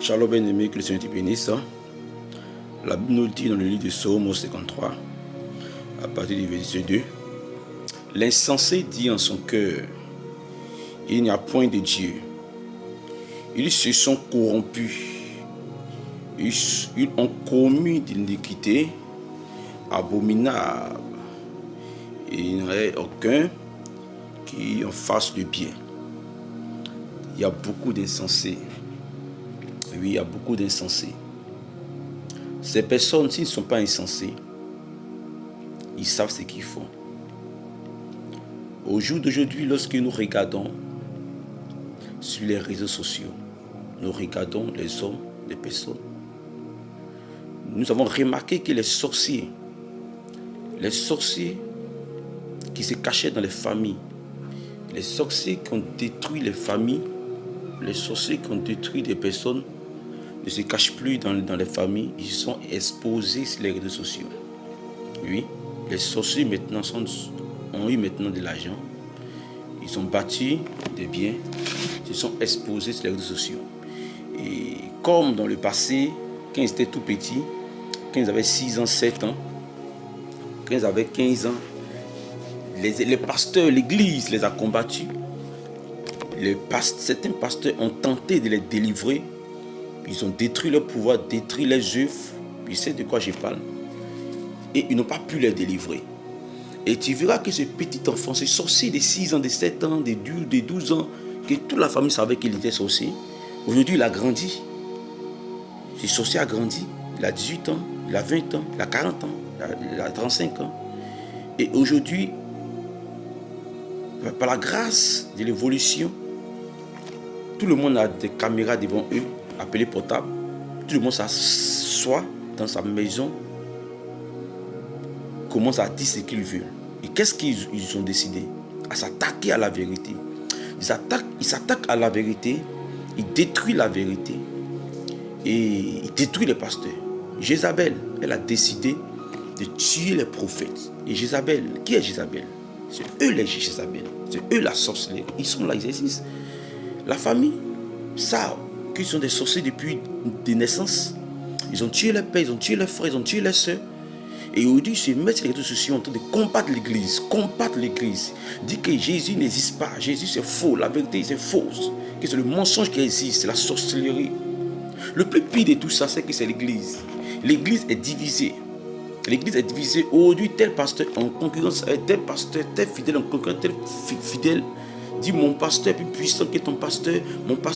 Shalom bien-aimé, que le Seigneur te bénisse. La Bible nous dit dans le livre de Psaume 53, à partir du verset 2, l'insensé dit en son cœur, il n'y a point de Dieu. Ils se sont corrompus. Ils ont commis de l'iniquité abominable. Et il n'y en a aucun qui en fasse le bien. Il y a beaucoup d'insensés. Oui, il y a beaucoup d'insensés. Ces personnes, s'ils ne sont pas insensés, ils savent ce qu'ils font. Au jour d'aujourd'hui, lorsque nous regardons sur les réseaux sociaux, nous regardons les hommes, les personnes, nous avons remarqué que les sorciers qui se cachaient dans les familles, les sorciers qui ont détruit les familles, les sorciers qui ont détruit des personnes, ne se cachent plus dans les familles, ils sont exposés sur les réseaux sociaux. Oui, les sorciers maintenant ont eu maintenant de l'argent, ils ont bâti des biens, ils se sont exposés sur les réseaux sociaux. Et comme dans le passé, quand ils étaient tout petits, quand ils avaient 6 ans, 7 ans, quand ils avaient 15 ans, les pasteurs, l'église les a combattus. Certains pasteurs ont tenté de les délivrer. Ils ont détruit leur pouvoir, détruit les œuvres. Ils savent de quoi je parle. Et ils n'ont pas pu les délivrer. Et tu verras que ce petit enfant, ce sorcier de 6 ans, de 7 ans, de 12 ans, que toute la famille savait qu'il était sorcier. Aujourd'hui, il a grandi. Ce sorcier a grandi. Il a 18 ans, il a 20 ans, il a 40 ans, il a 35 ans. Et aujourd'hui, par la grâce de l'évolution, tout le monde a des caméras devant eux, appelées portables. Tout le monde s'assoit dans sa maison, commence à dire ce qu'il veut. Et qu'est-ce qu'ils ont décidé? À s'attaquer à la vérité. Ils s'attaquent à la vérité, ils détruisent la vérité et ils détruisent les pasteurs. Jézabel, elle a décidé de tuer les prophètes. Et Jézabel, qui est Jézabel? C'est eux les Jézabel, c'est eux la sorcellerie. Ils sont là, ils existent. La famille savent qu'ils sont des sorciers depuis des naissances. Ils ont tué les pères, ils ont tué les frères, ils ont tué les soeurs. Et aujourd'hui, ils se mettent sur les réseaux sociaux en train de combattre l'église. Combattre l'église. Dire que Jésus n'existe pas. Jésus c'est faux. La vérité c'est fausse. Que c'est le mensonge qui existe. C'est la sorcellerie. Le plus pire de tout ça, c'est que c'est l'église. L'église est divisée. L'église est divisée. Aujourd'hui, tel pasteur en concurrence avec tel pasteur, tel fidèle en concurrence, tel fidèle dit mon pasteur est plus puissant que ton pasteur. Mon pasteur